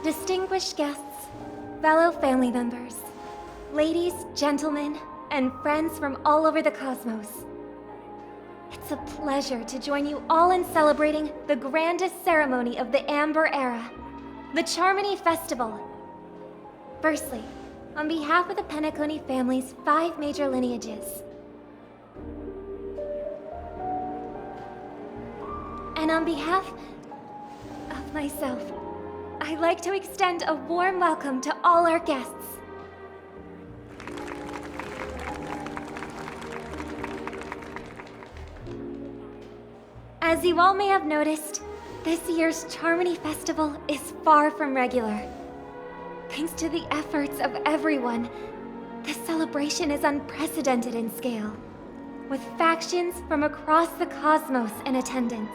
Distinguished guests, fellow family members, ladies, gentlemen, and friends from all over the cosmos. It's a pleasure to join you all in celebrating the grandest ceremony of the Amber Era, the Charmony Festival. Firstly, on behalf of the Penacony family's 5 major lineages, and on behalf of myself, I'd like to extend a warm welcome to all our guests. As you all may have noticed, this year's Charmony Festival is far from regular. Thanks to the efforts of everyone, this celebration is unprecedented in scale, with factions from across the cosmos in attendance.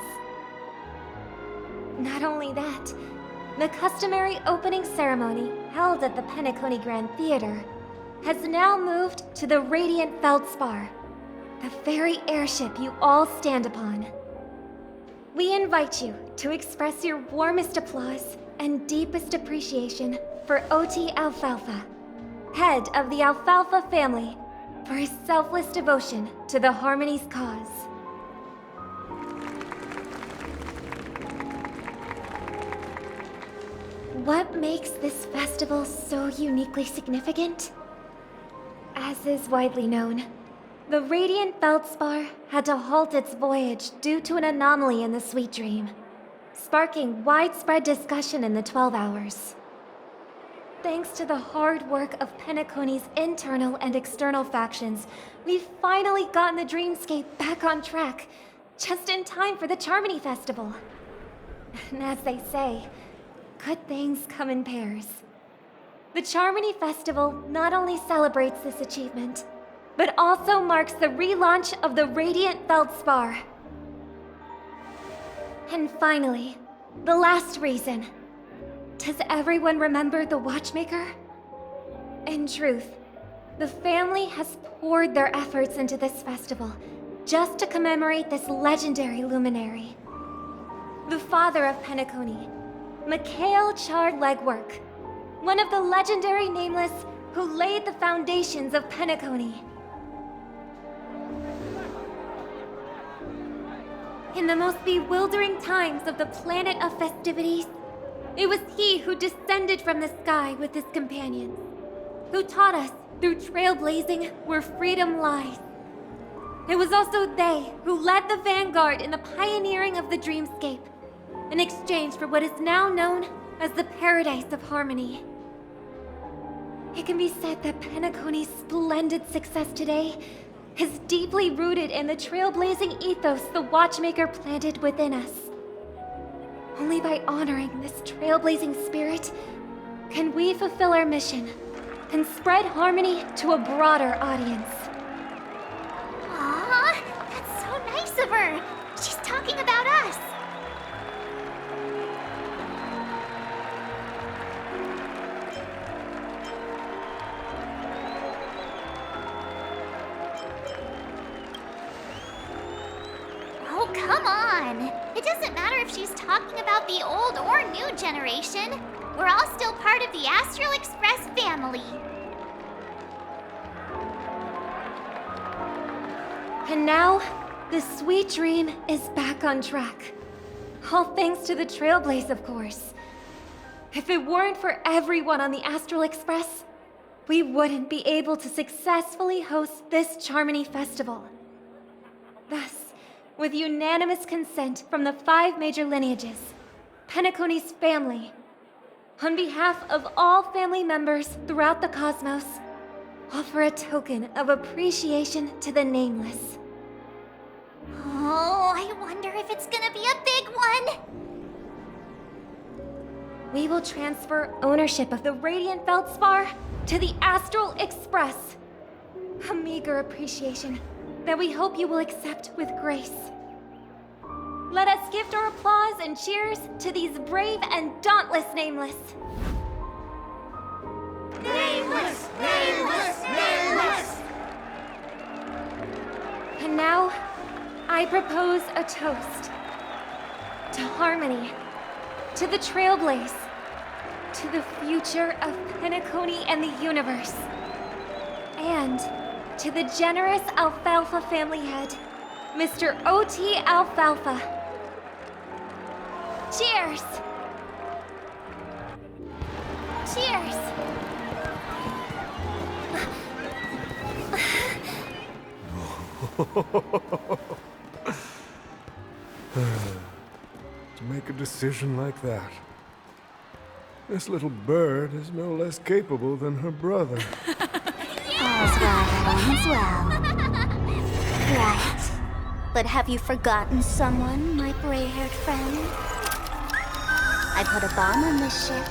Not only that, the customary opening ceremony held at the Penacony Grand Theater has now moved to the Radiant Feldspar, the very airship you all stand upon. We invite you to express your warmest applause and deepest appreciation for OT Alfalfa, head of the Alfalfa family, for his selfless devotion to the Harmony's cause. What makes this festival so uniquely significant? As is widely known, the Radiant Feldspar had to halt its voyage due to an anomaly in the Sweet Dream, sparking widespread discussion in the 12 Hours. Thanks to the hard work of Penacony's internal and external factions, we've finally gotten the dreamscape back on track, just in time for the Charmony Festival. And as they say, good things come in pairs. The Charmony Festival not only celebrates this achievement, but also marks the relaunch of the Radiant Feldspar. And finally, the last reason. Does everyone remember the Watchmaker? In truth, the family has poured their efforts into this festival just to commemorate this legendary luminary. The father of Penacony, Mikhail Chard Legwork, one of the legendary Nameless who laid the foundations of Penacony. In the most bewildering times of the planet of festivities, it was he who descended from the sky with his companions, who taught us through trailblazing where freedom lies. It was also they who led the vanguard in the pioneering of the dreamscape, in exchange for what is now known as the Paradise of Harmony. It can be said that Penacony's splendid success today is deeply rooted in the trailblazing ethos the Watchmaker planted within us. Only by honoring this trailblazing spirit can we fulfill our mission and spread harmony to a broader audience. Aw, that's so nice of her. She's talking about us. Oh, come on. It doesn't matter if she's talking about the old or new generation. We're all still part of the Astral Express family. And now, the Sweet Dream is back on track. All thanks to the Trailblaze, of course. If it weren't for everyone on the Astral Express, we wouldn't be able to successfully host this Charmony Festival. Thus, with unanimous consent from the 5 major lineages, Penacony's family, on behalf of all family members throughout the cosmos, offer a token of appreciation to the Nameless. Oh, I wonder if it's gonna be a big one. We will transfer ownership of the Radiant Feldspar to the Astral Express. A meager appreciation that we hope you will accept with grace. Let us gift our applause and cheers to these brave and dauntless Nameless. Nameless! Nameless! Nameless! And now, I propose a toast to harmony, to the Trailblaze, to the future of Penacony and the universe. And to the generous Alfalfa family head, Mr. O.T. Alfalfa. Cheers! Cheers! To make a decision like that. This little bird is no less capable than her brother. All's well that ends well. Right. But have you forgotten someone, my gray-haired friend? I put a bomb on this ship.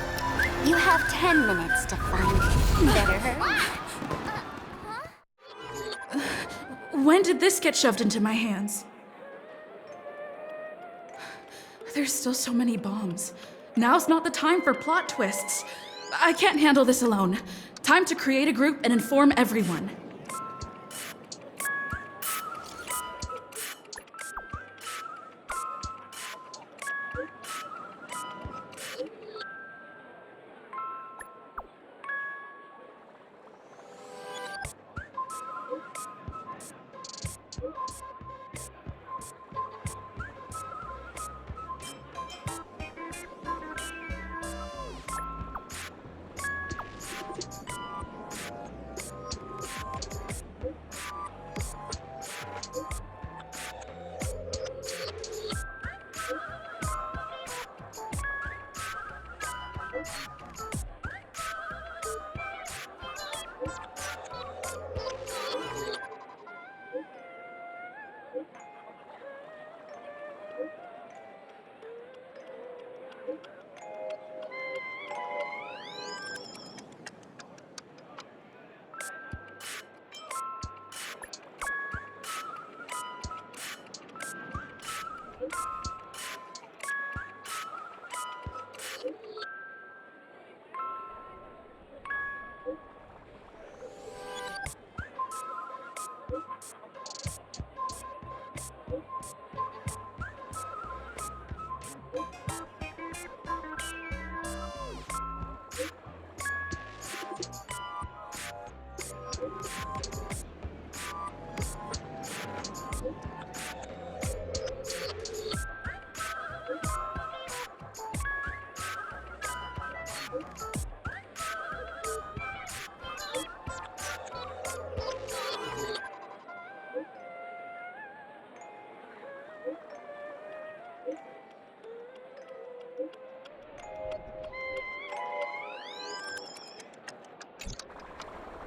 You have 10 minutes to find it. Better hurry. When did this get shoved into my hands? There's still so many bombs. Now's not the time for plot twists. I can't handle this alone. Time to create a group and inform everyone.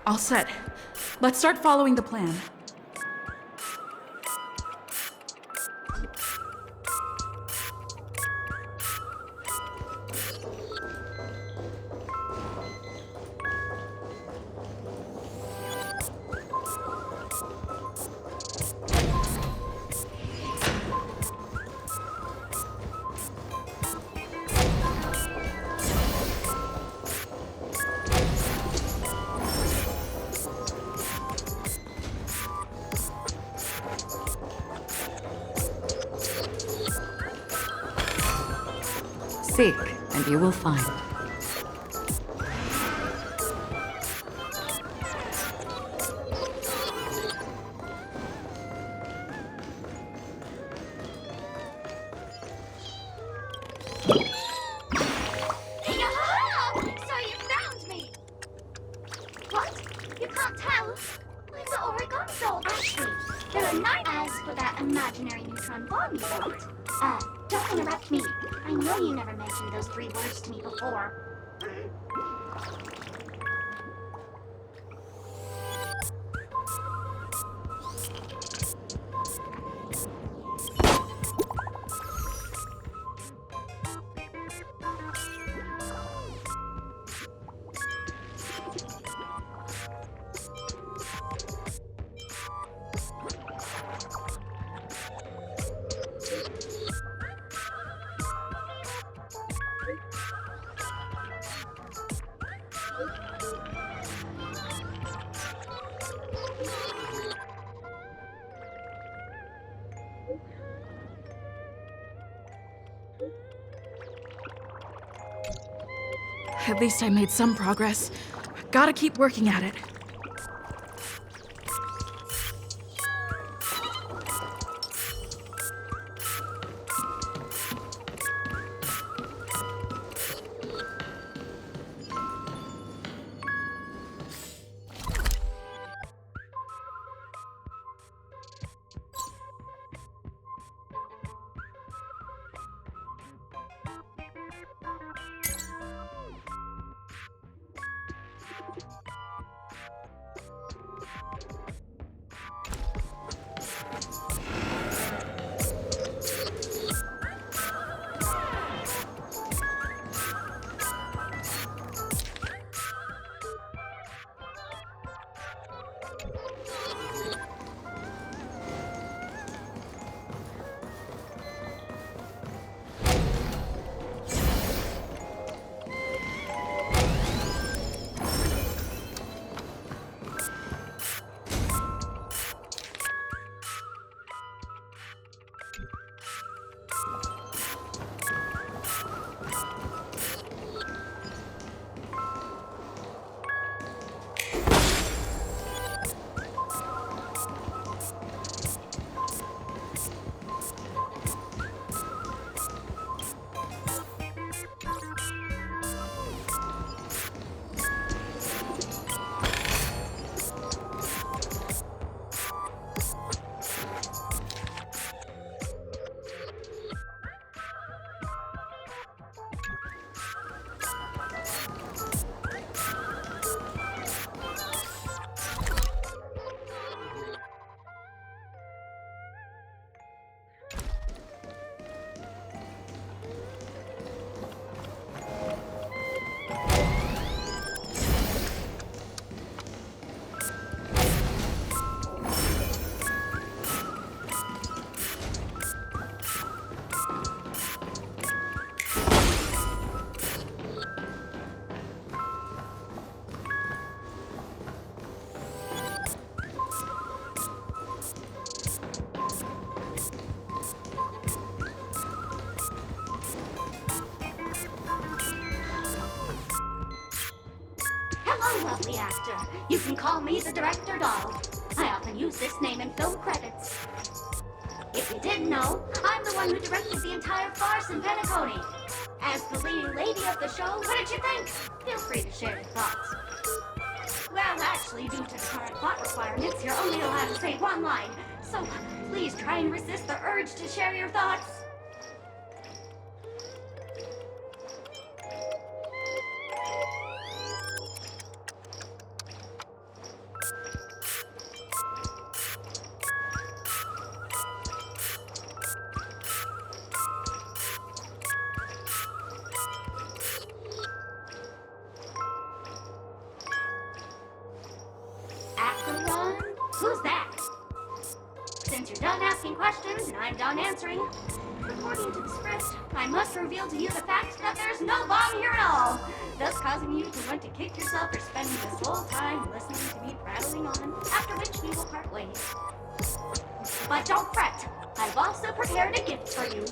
All set. Let's start following the plan. Seek, and you will find. So you found me! What? You can't tell? Where's the origami? Actually, there are 9 as for that imaginary neutron bomb you built. Don't interrupt me. I know you never mentioned those 3 words to me before. At least I made some progress. Gotta keep working at it. Hello, lovely actor. You can call me the Director Doll. I often use this name in film credits. If you didn't know, I'm the one who directed the entire farce in Penacony. As the leading lady of the show, what did you think? Feel free to share your thoughts. Well, actually, due to the current plot requirements, you're only allowed to say one line. So please try and resist the urge to share your thoughts. Who's that? Since you're done asking questions and I'm done answering, according to the script, I must reveal to you the fact that there's no bomb here at all, thus causing you to want to kick yourself for spending this whole time listening to me prattling on, after which we will part ways. But don't fret, I've also prepared a gift for you.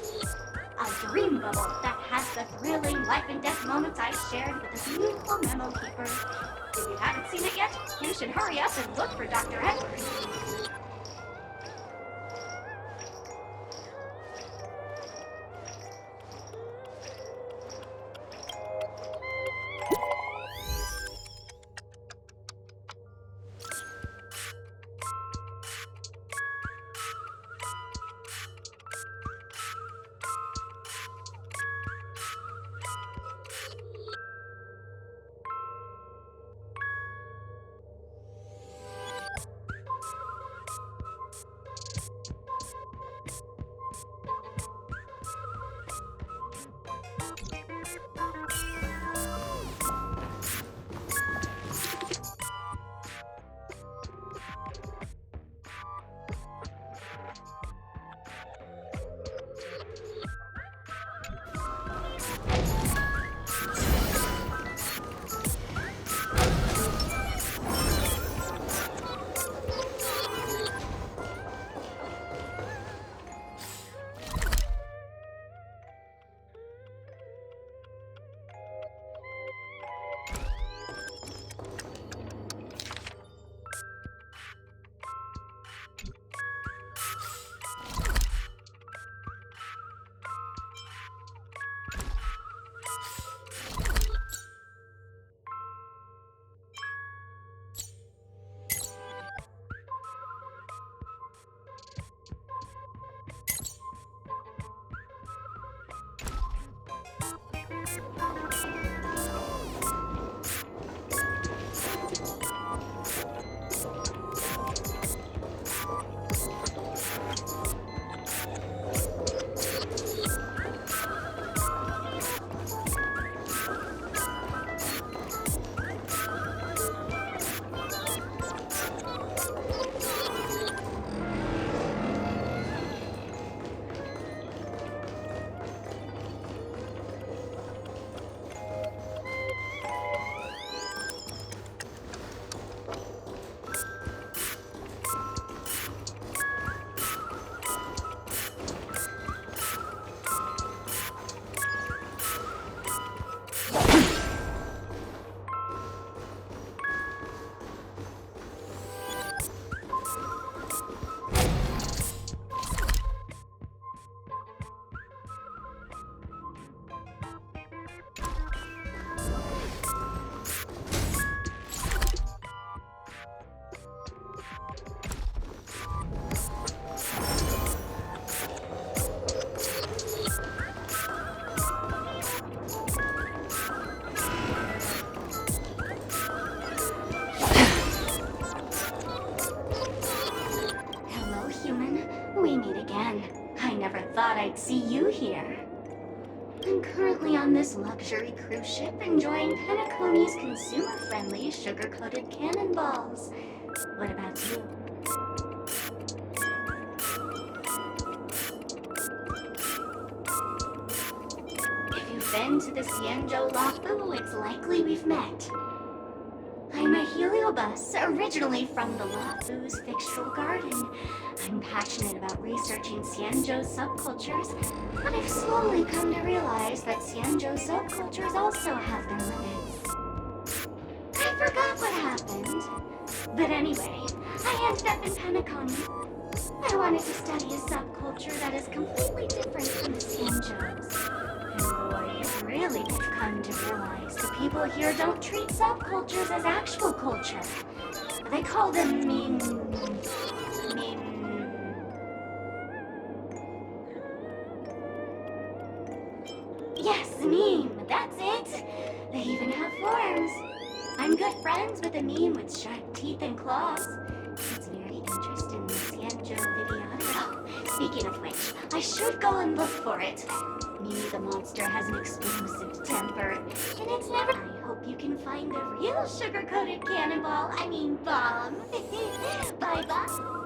A dream bubble that has the thrilling life and death moments I shared with the beautiful memo keeper. If you haven't seen it yet, you should hurry up and look for Dr. Edward. might see you here. I'm currently on this luxury cruise ship enjoying Penacony's consumer-friendly sugar-coated cannonballs. What about you? If you've been to the Xianzhou Lafu, it's likely we've met. I'm a heliobus, originally from the Lafu's Fixtural Garden. I'm passionate about researching Xianzhou's subcultures, but I've slowly come to realize that Xianzhou subcultures also have their limits. I forgot what happened. But anyway, I ended up in Penacony. I wanted to study a subculture that is completely different from the Xianzhou's. And boy, it's really come to realize the people here don't treat subcultures as actual culture. They call them Yes, meme, that's it. They even have forms. I'm good friends with a meme with sharp teeth and claws. It's very interesting in the Xianzhou Viviana. Oh, speaking of which, I should go and look for it. Me, the monster, has an explosive temper, and it's never. I hope you can find the real sugar-coated cannonball. I mean, bomb. Bye-bye.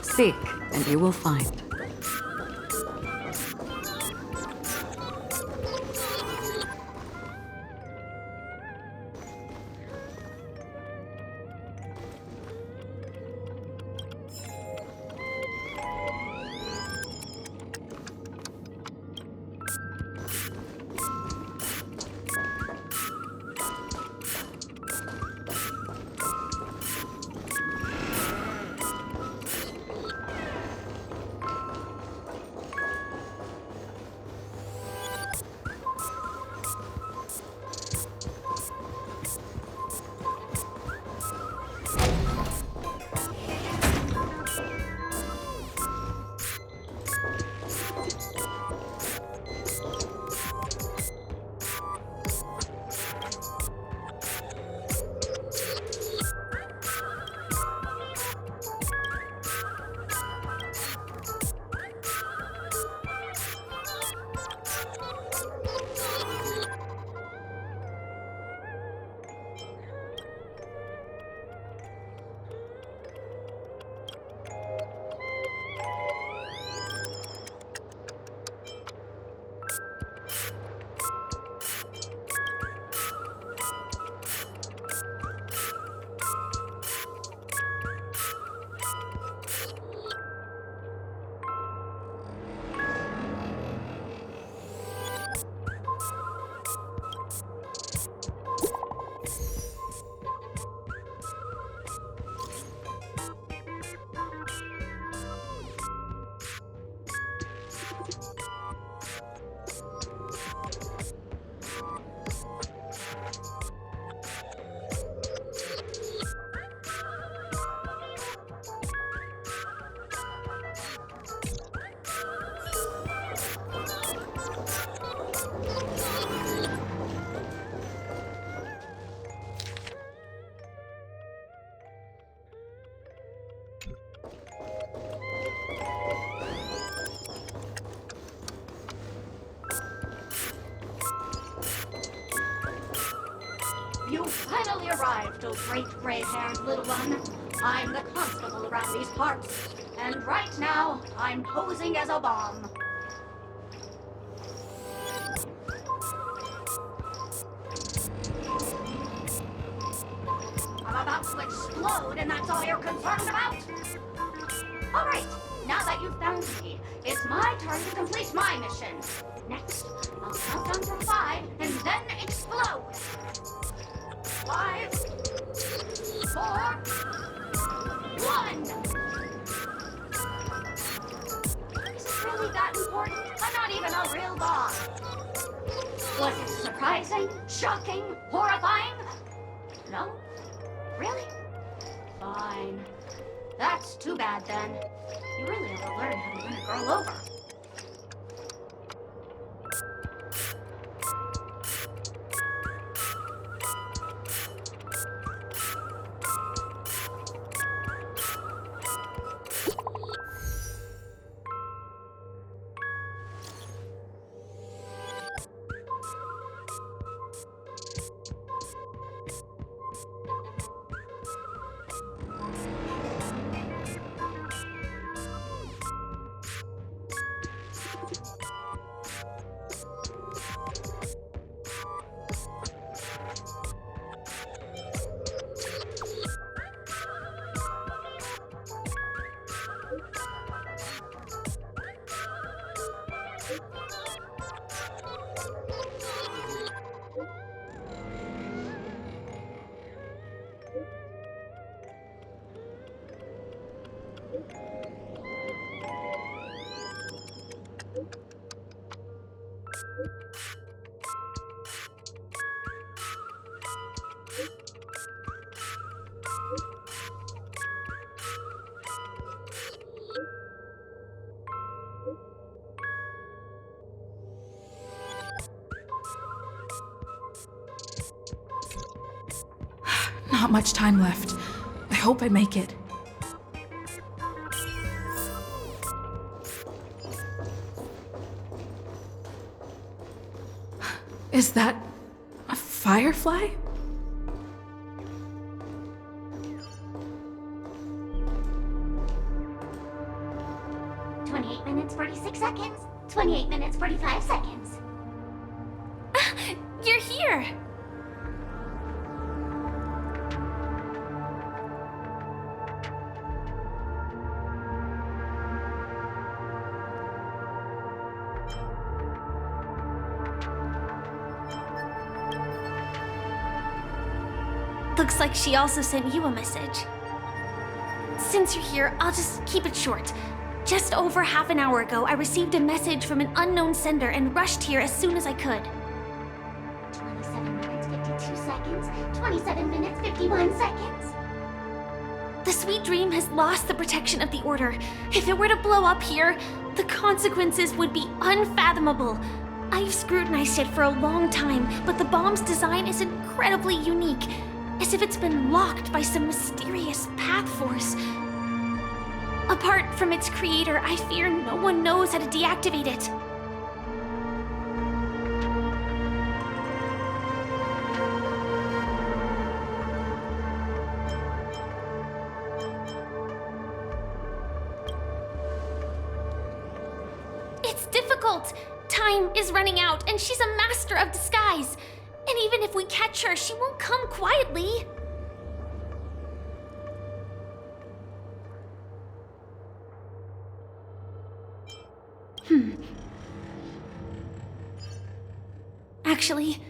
Seek, and you will find. crystal great gray-haired little one. I'm the constable around these parts, and right now, I'm posing as a bomb. I'm about to explode, and that's all you're concerned about? Alright, now that you've found me, it's my turn to complete my mission. Next, I'll count down from 5, and then explode. 5, 4, 1. Is it really that important? I'm not even a real bomb. Was it surprising, shocking, horrifying? No? Really? Fine. That's too bad then. You really ought to learn how to win a girl over. Not much time left. I hope I make it. Is that a firefly? Minutes, 46 seconds. 28 minutes, 45 seconds. You're here! Looks like she also sent you a message. Since you're here, I'll just keep it short. Just over half an hour ago, I received a message from an unknown sender and rushed here as soon as I could. 27 minutes, 52 seconds. 27 minutes, 51 seconds. The Sweet Dream has lost the protection of the Order. If it were to blow up here, the consequences would be unfathomable. I've scrutinized it for a long time, but the bomb's design is incredibly unique, as if it's been locked by some mysterious path force. Apart from its creator, I fear no one knows how to deactivate it. It's difficult. Time is running out, and she's a master of disguise. And even if we catch her, she won't come quietly. Actually,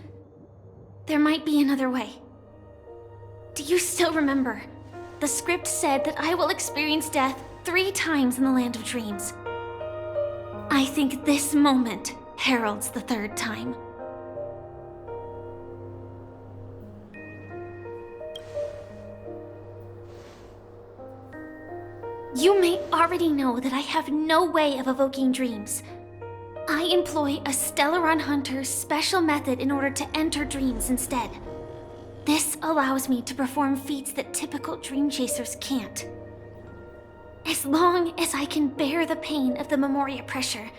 there might be another way. Do you still remember? The script said that I will experience death 3 times in the Land of Dreams. I think this moment heralds the 3rd time. You may already know that I have no way of evoking dreams. I employ a Stellaron Hunter's special method in order to enter dreams instead. This allows me to perform feats that typical dream chasers can't. As long as I can bear the pain of the Memoria pressure,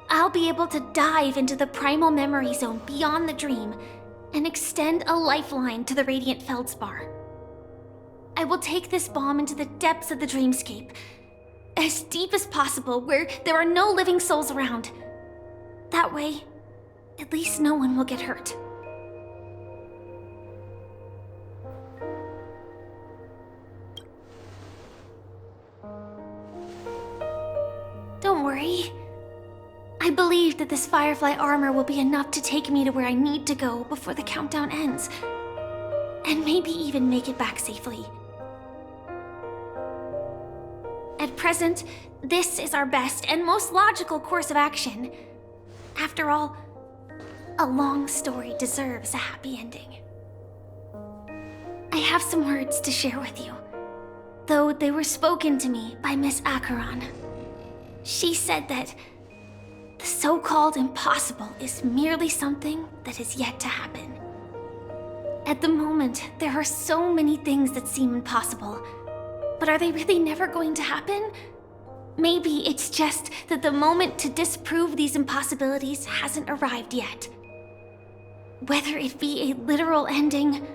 I'll be able to dive into the primal memory zone beyond the dream and extend a lifeline to the Radiant Feldspar. I will take this bomb into the depths of the dreamscape, as deep as possible, where there are no living souls around. That way, at least no one will get hurt. Don't worry. I believe that this Firefly armor will be enough to take me to where I need to go before the countdown ends. And maybe even make it back safely. At present, this is our best and most logical course of action. After all, a long story deserves a happy ending. I have some words to share with you, though they were spoken to me by Miss Acheron. She said that the so-called impossible is merely something that is yet to happen. At the moment, there are so many things that seem impossible, but are they really never going to happen? Maybe it's just that the moment to disprove these impossibilities hasn't arrived yet. Whether it be a literal ending,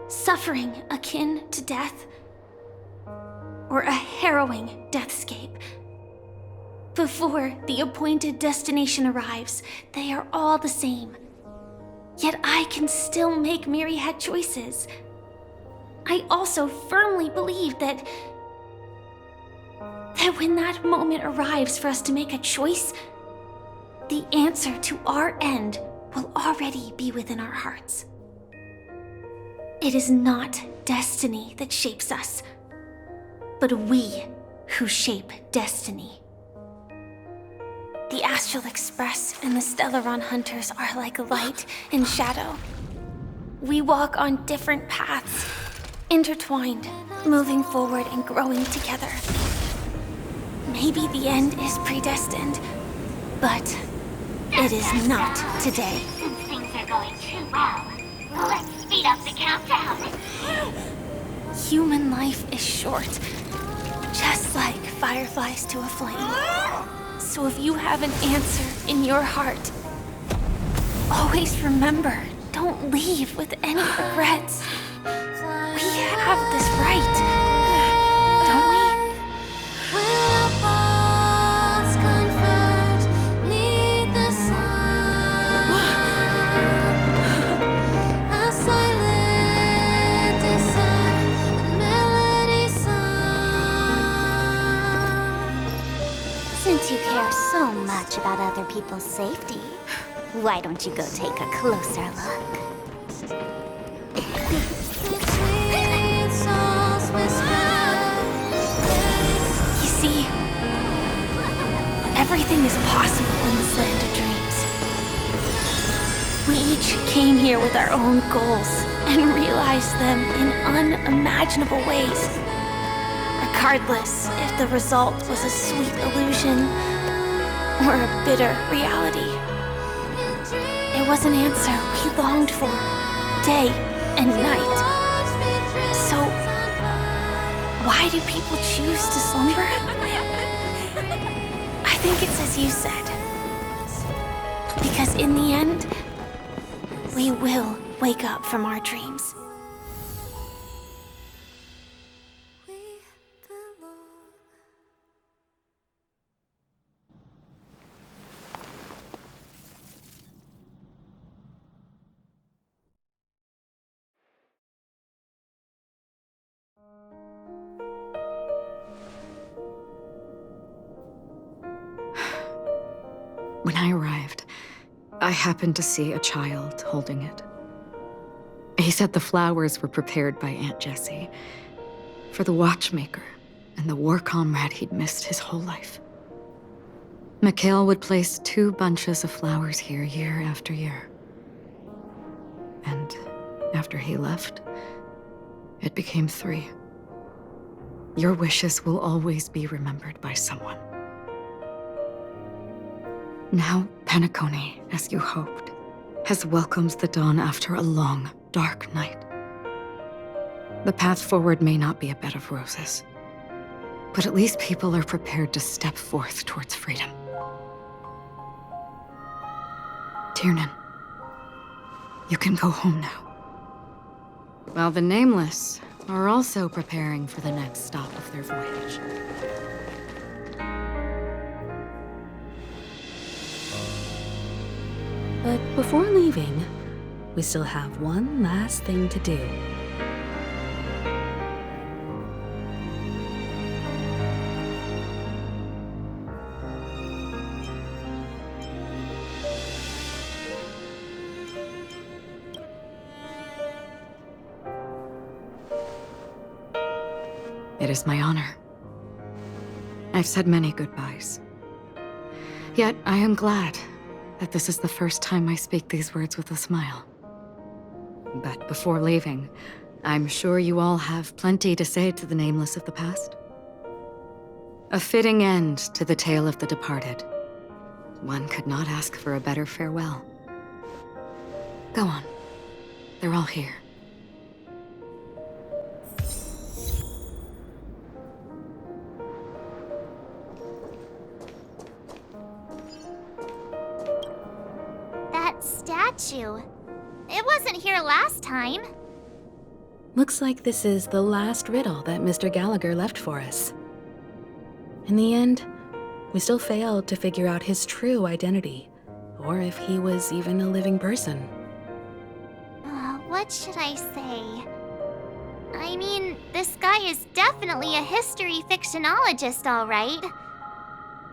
suffering akin to death, or a harrowing deathscape. Before the appointed destination arrives, they are all the same. Yet I can still make myriad choices. I also firmly believe that when that moment arrives for us to make a choice, the answer to our end will already be within our hearts. It is not destiny that shapes us, but we who shape destiny. The Astral Express and the Stellaron Hunters are like light and shadow. We walk on different paths, intertwined, moving forward and growing together. Maybe the end is predestined, but it is not today. Since things are going too well, let's speed up the countdown. Human life is short, just like fireflies to a flame. So if you have an answer in your heart, always remember, don't leave with any regrets. We have this right, don't we? Since you care so much about other people's safety, why don't you go take a closer look? You see, everything is possible in this land of dreams. We each came here with our own goals and realized them in unimaginable ways. Regardless if the result was a sweet illusion or a bitter reality. It was an answer we longed for, day and night. So, why do people choose to slumber? I think it's as you said. Because in the end, we will wake up from our dreams. When I arrived, I happened to see a child holding it. He said the flowers were prepared by Aunt Jessie for the watchmaker and the war comrade he'd missed his whole life. Mikhail would place 2 bunches of flowers here year after year. And after he left, it became 3. Your wishes will always be remembered by someone. Now, Penacony, as you hoped, has welcomed the dawn after a long, dark night. The path forward may not be a bed of roses, but at least people are prepared to step forth towards freedom. Tiernan, you can go home now. While the Nameless are also preparing for the next stop of their voyage. But before leaving, we still have one last thing to do. It is my honor. I've said many goodbyes. Yet I am glad that this is the first time I speak these words with a smile. But before leaving, I'm sure you all have plenty to say to the nameless of the past. A fitting end to the tale of the departed. One could not ask for a better farewell. Go on. They're all here. That statue. It wasn't here last time. Looks like this is the last riddle that Mr. Gallagher left for us. In the end, we still failed to figure out his true identity, or if he was even a living person. What should I say? I mean, this guy is definitely a history fictionologist, all right.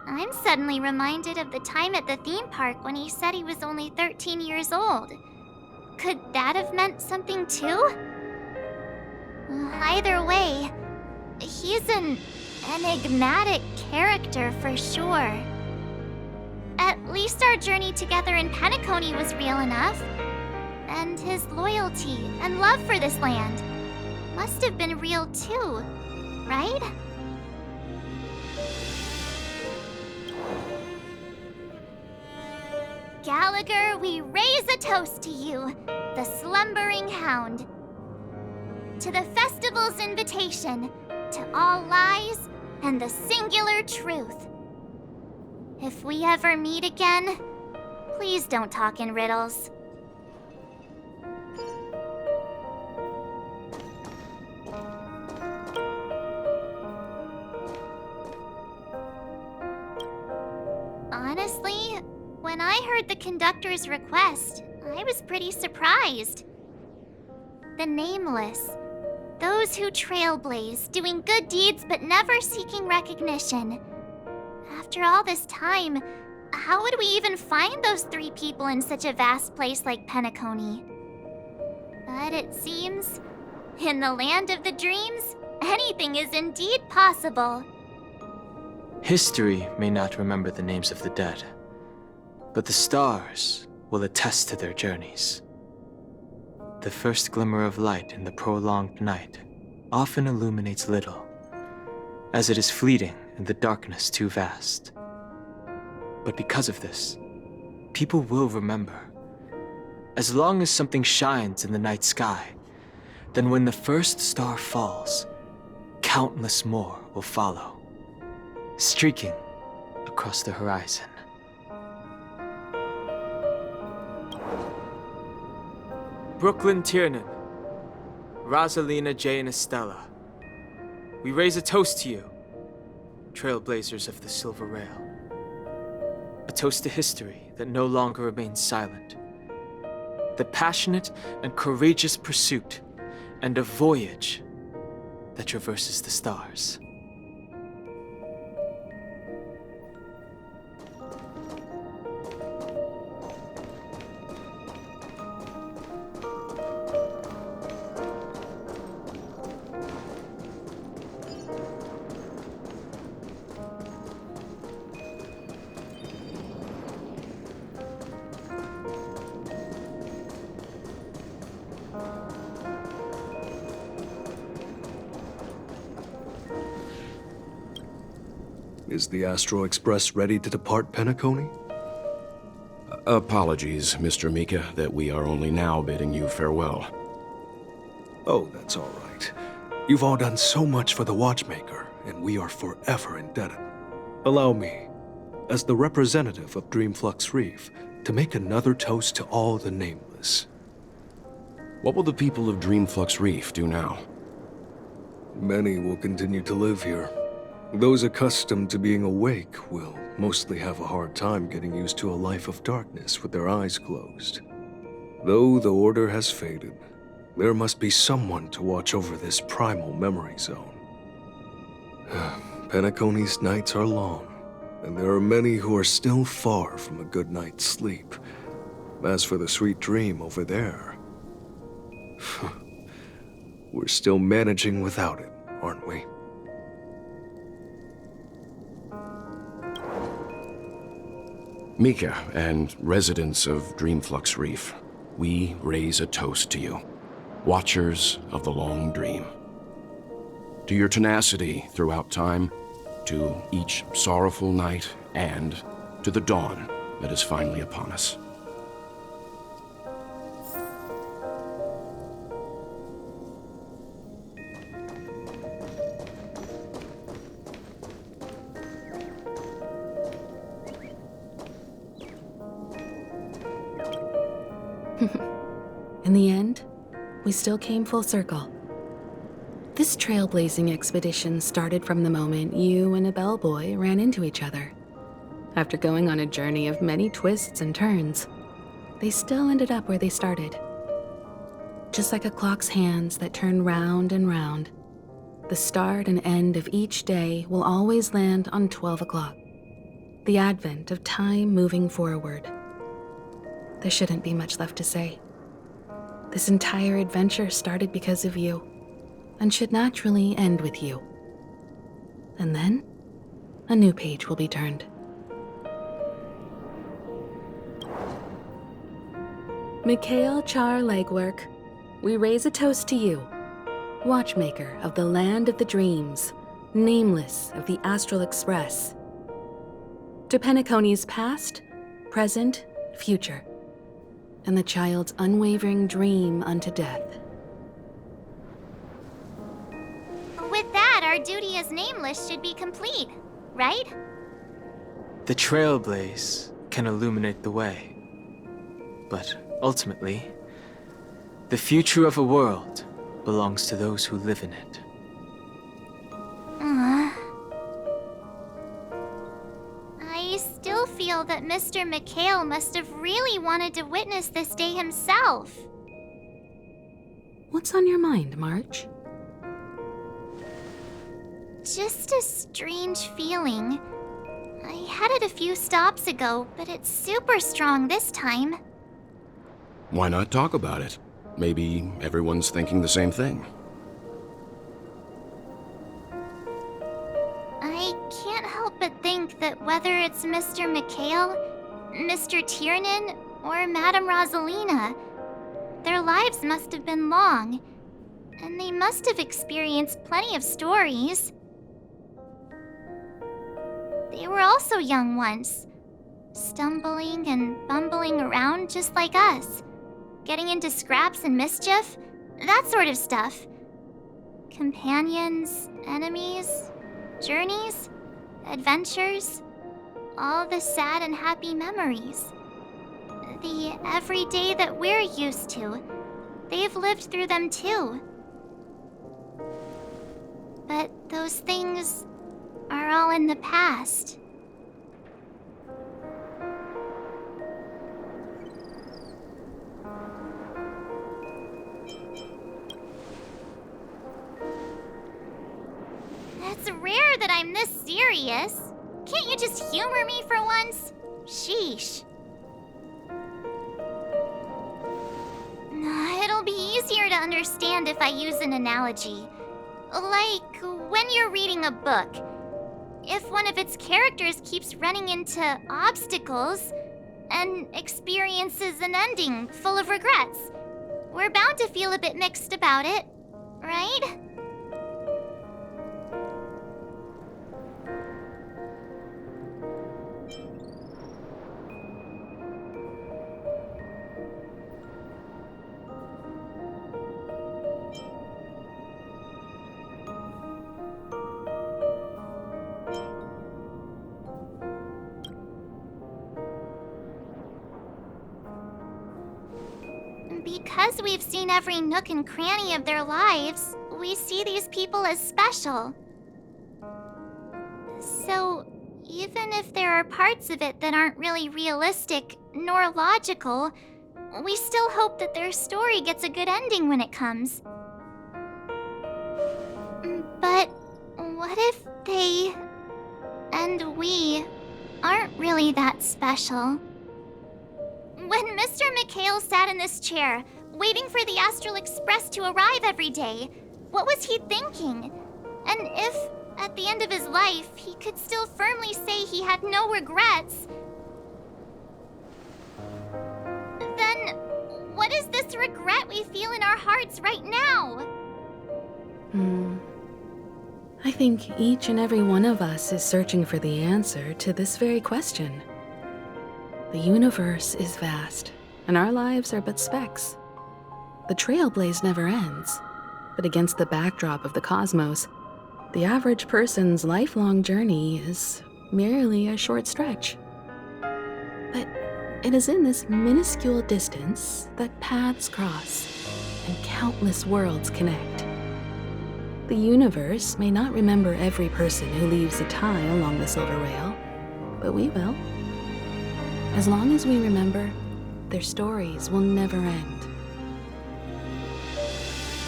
I'm suddenly reminded of the time at the theme park when he said he was only 13 years old. Could that have meant something too? Either way, he's an enigmatic character for sure. At least our journey together in Penacony was real enough. And his loyalty and love for this land must have been real too, right? Gallagher, we raise a toast to you, the slumbering hound. To the festival's invitation, to all lies and the singular truth. If we ever meet again, please don't talk in riddles. Honestly, when I heard the conductor's request, I was pretty surprised. The nameless. Those who trailblaze, doing good deeds but never seeking recognition. After all this time, how would we even find those 3 people in such a vast place like Penacony? But it seems, in the land of the dreams, anything is indeed possible. History may not remember the names of the dead, but the stars will attest to their journeys. The first glimmer of light in the prolonged night often illuminates little, as it is fleeting and the darkness too vast. But because of this, people will remember. As long as something shines in the night sky, then when the first star falls, countless more will follow, streaking across the horizon. Brooklyn Tiernan, Rosalina Jane Estella, we raise a toast to you, trailblazers of the Silver Rail. A toast to history that no longer remains silent. The passionate and courageous pursuit, and a voyage that traverses the stars. Is the Astro Express ready to depart Penacony? Apologies, Mr. Mika, that we are only now bidding you farewell. Oh, that's all right. You've all done so much for the Watchmaker, and we are forever indebted. Allow me, as the representative of Dreamflux Reef, to make another toast to all the nameless. What will the people of Dreamflux Reef do now? Many will continue to live here. Those accustomed to being awake will mostly have a hard time getting used to a life of darkness with their eyes closed. Though the order has faded, there must be someone to watch over this primal memory zone. Penacony's nights are long, and there are many who are still far from a good night's sleep. As for the sweet dream over there, we're still managing without it, aren't we? Mika and residents of Dreamflux Reef, we raise a toast to you, watchers of the long dream. To your tenacity throughout time, to each sorrowful night, and to the dawn that is finally upon us. In the end, we still came full circle. This trailblazing expedition started from the moment you and a bellboy ran into each other. After going on a journey of many twists and turns, they still ended up where they started. Just like a clock's hands that turn round and round, the start and end of each day will always land on 12 o'clock, the advent of time moving forward. There shouldn't be much left to say. This entire adventure started because of you, and should naturally end with you. And then, a new page will be turned. Mikhail Char Legwork, we raise a toast to you, watchmaker of the land of the dreams, nameless of the Astral Express. To Penacony's past, present, future, and the child's unwavering dream unto death. With that, our duty as Nameless should be complete, right? The trailblaze can illuminate the way. But ultimately, the future of a world belongs to those who live in it. I still feel that Mr. Mikhail must have really wanted to witness this day himself. What's on your mind, March? Just a strange feeling. I had it a few stops ago, but it's super strong this time. Why not talk about it? Maybe everyone's thinking the same thing. I can't help but think that whether it's Mr. Mikhail, Mr. Tiernan, or Madame Rosalina, their lives must have been long, and they must have experienced plenty of stories. They were also young once, stumbling and bumbling around just like us, getting into scraps and mischief, that sort of stuff. Companions, enemies, journeys, adventures, all the sad and happy memories. The everyday that we're used to, they've lived through them too. But those things are all in the past. It's rare that I'm this serious. Can't you just humor me for once? Sheesh. It'll be easier to understand if I use an analogy. Like when you're reading a book. If one of its characters keeps running into obstacles and experiences an ending full of regrets, we're bound to feel a bit mixed about it, right? Because we've seen every nook and cranny of their lives, we see these people as special. So, even if there are parts of it that aren't really realistic nor logical, we still hope that their story gets a good ending when it comes. But what if they and we aren't really that special? When Mr. McHale sat in this chair, waiting for the Astral Express to arrive every day, what was he thinking? And if, at the end of his life, he could still firmly say he had no regrets, then what is this regret we feel in our hearts right now? I think each and every one of us is searching for the answer to this very question. The universe is vast, and our lives are but specks. The trailblaze never ends, but against the backdrop of the cosmos, the average person's lifelong journey is merely a short stretch. But it is in this minuscule distance that paths cross and countless worlds connect. The universe may not remember every person who leaves a tie along the silver rail, but we will. As long as we remember, their stories will never end.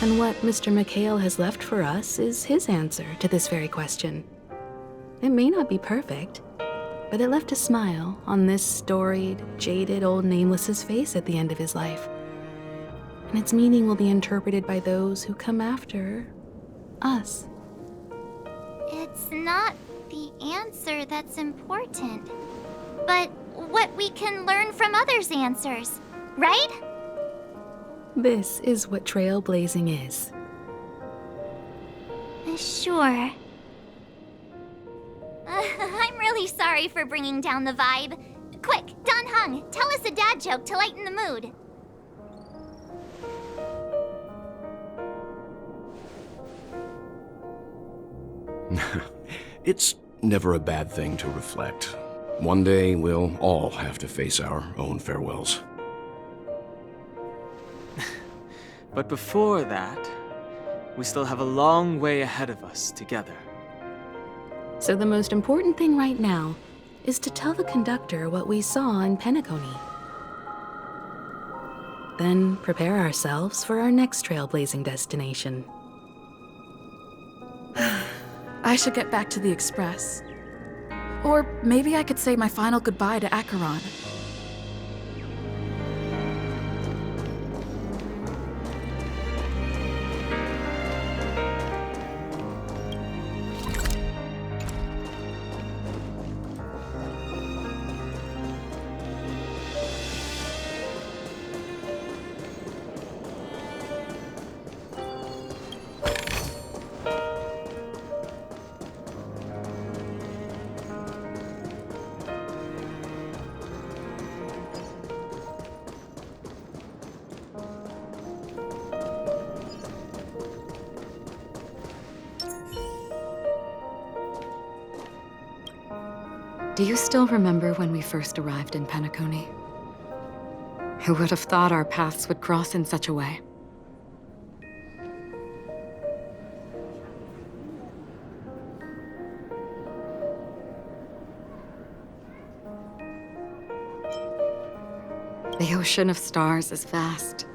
And what Mr. McHale has left for us is his answer to this very question. It may not be perfect, but it left a smile on this storied, jaded old Nameless's face at the end of his life. And its meaning will be interpreted by those who come after us. It's not the answer that's important, but what we can learn from others' answers, right? This is what trailblazing is. Sure. I'm really sorry for bringing down the vibe. Quick, Don Hung, tell us a dad joke to lighten the mood. It's never a bad thing to reflect. One day, we'll all have to face our own farewells. But before that, we still have a long way ahead of us together. So the most important thing right now is to tell the conductor what we saw in Penacony. Then prepare ourselves for our next trailblazing destination. I should get back to the Express. Or maybe I could say my final goodbye to Acheron. Do you still remember when we first arrived in Penacony? Who would have thought our paths would cross in such a way? The ocean of stars is vast.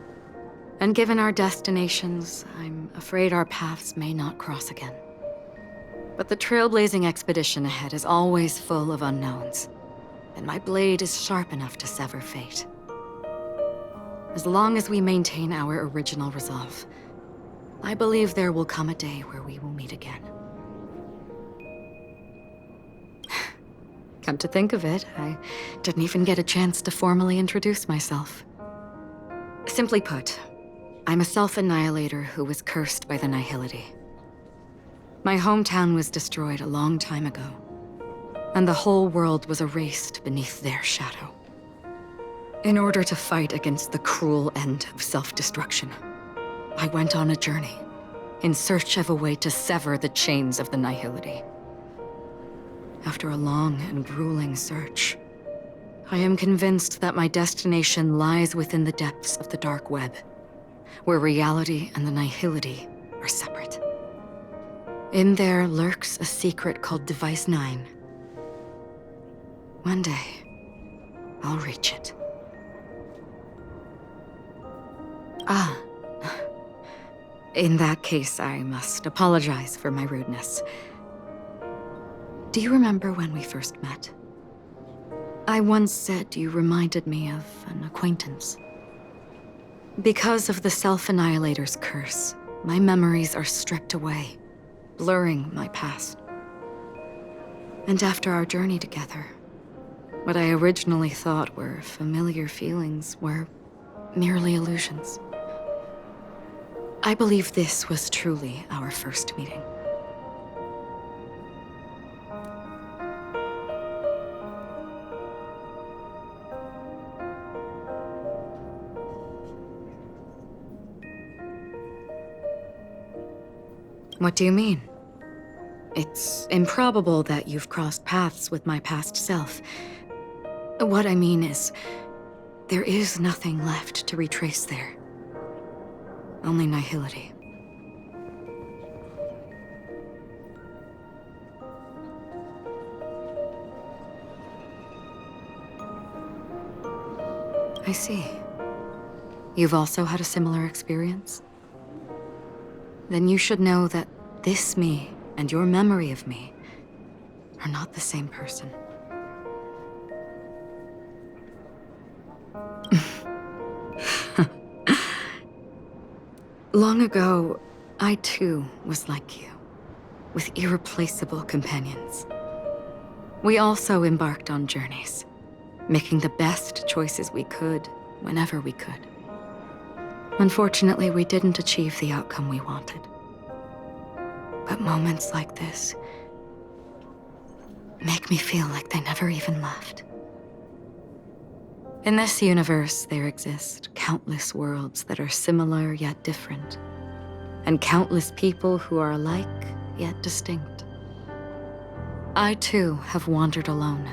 And given our destinations, I'm afraid our paths may not cross again. But the trailblazing expedition ahead is always full of unknowns, and my blade is sharp enough to sever fate. As long as we maintain our original resolve, I believe there will come a day where we will meet again. Come to think of it, I didn't even get a chance to formally introduce myself. Simply put, I'm a self-annihilator who was cursed by the Nihility. My hometown was destroyed a long time ago, and the whole world was erased beneath their shadow. In order to fight against the cruel end of self-destruction, I went on a journey, in search of a way to sever the chains of the Nihility. After a long and grueling search, I am convinced that my destination lies within the depths of the dark web, where reality and the Nihility are separate. In there lurks a secret called Device 9. One day, I'll reach it. Ah. In that case, I must apologize for my rudeness. Do you remember when we first met? I once said you reminded me of an acquaintance. Because of the Self-Annihilator's curse, my memories are stripped away, blurring my past. And after our journey together, what I originally thought were familiar feelings were merely illusions. I believe this was truly our first meeting. What do you mean? It's improbable that you've crossed paths with my past self. What I mean is, there is nothing left to retrace there. Only nihility. I see. You've also had a similar experience? Then you should know that this me and your memory of me are not the same person. Long ago, I too was like you, with irreplaceable companions. We also embarked on journeys, making the best choices we could, whenever we could. Unfortunately, we didn't achieve the outcome we wanted. But moments like this make me feel like they never even left. In this universe, there exist countless worlds that are similar yet different, and countless people who are alike yet distinct. I too have wandered alone,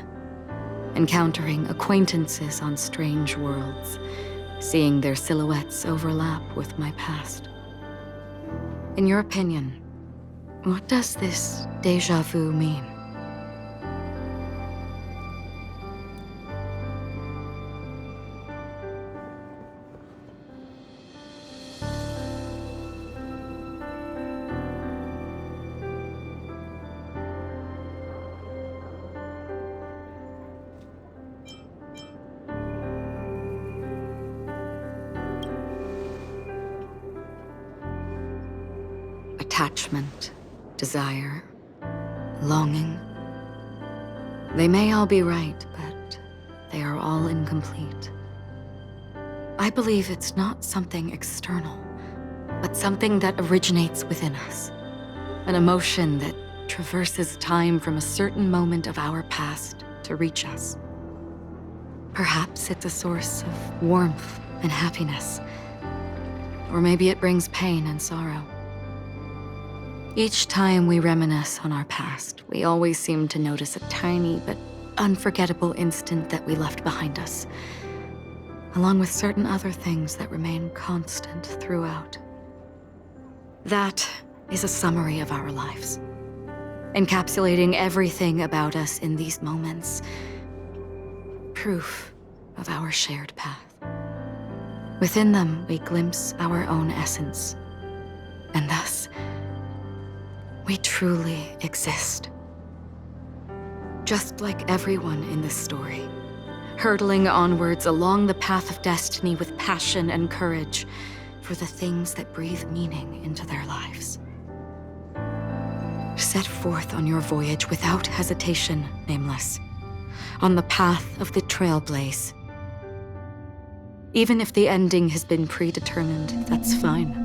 encountering acquaintances on strange worlds, seeing their silhouettes overlap with my past. In your opinion, what does this déjà vu mean? Attachment, desire, longing. They may all be right, but they are all incomplete. I believe it's not something external, but something that originates within us. An emotion that traverses time from a certain moment of our past to reach us. Perhaps it's a source of warmth and happiness, or maybe it brings pain and sorrow. Each time we reminisce on our past, we always seem to notice a tiny but unforgettable instant that we left behind us, along with certain other things that remain constant throughout. That is a summary of our lives, encapsulating everything about us in these moments. Proof of our shared path. Within them, we glimpse our own essence, and thus, we truly exist. Just like everyone in this story, hurtling onwards along the path of destiny with passion and courage for the things that breathe meaning into their lives. Set forth on your voyage without hesitation, Nameless, on the path of the Trailblaze. Even if the ending has been predetermined, that's fine.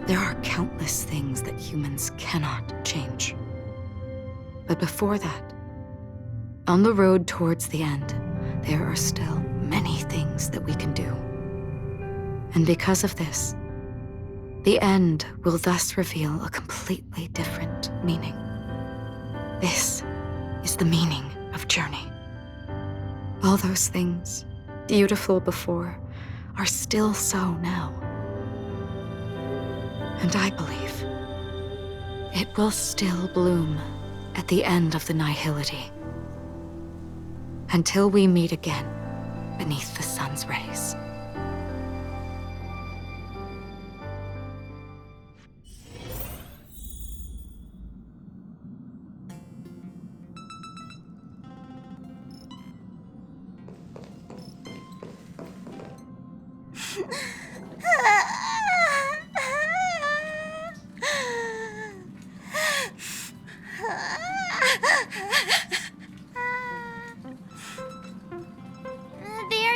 There are countless things that humans cannot change. But before that, on the road towards the end, there are still many things that we can do. And because of this, the end will thus reveal a completely different meaning. This is the meaning of journey. All those things, beautiful before, are still so now. And I believe it will still bloom at the end of the nihility. Until we meet again beneath the sun's rays.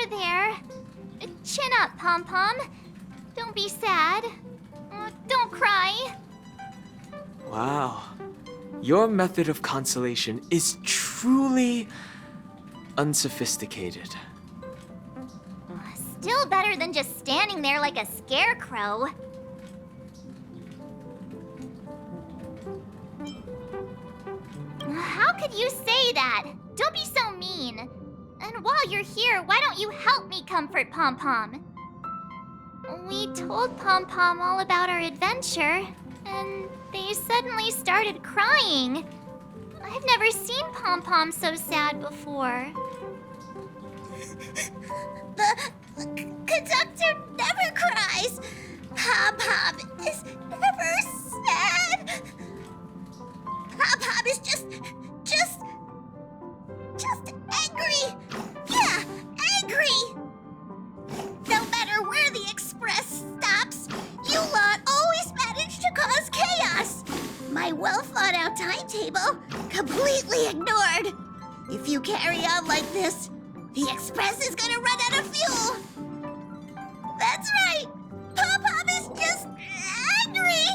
There. Chin up, Pom-Pom. Don't be sad. Don't cry. Wow. Your method of consolation is truly unsophisticated. Still better than just standing there like a scarecrow. How could you say that? Don't be so mean. And while you're here, why don't you help me comfort Pom-Pom? We told Pom-Pom all about our adventure, and they suddenly started crying. I've never seen Pom-Pom so sad before. The conductor never cries. Pom-Pom is never sad. Pom-Pom is just angry. Yeah, angry. No matter where the express stops, you lot always manage to cause chaos. My well-thought-out timetable completely ignored. If you carry on like this, the express is gonna run out of fuel. That's right. Pom-Pom is just angry.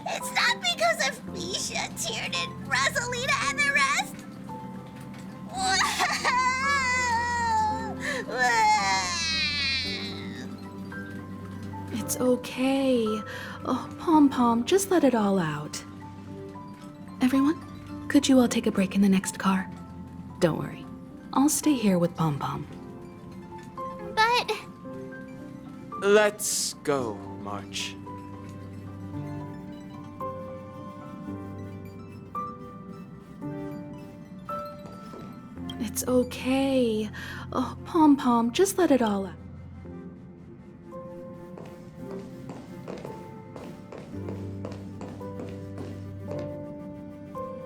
It's not because of Misha, Tiernan, Rosalina, and the rest. It's okay. Oh, Pom-Pom, just let it all out. Everyone, could you all take a break in the next car? Don't worry. I'll stay here with Pom-Pom. But... Let's go, March. It's okay. Oh, Pom-Pom, just let it all out.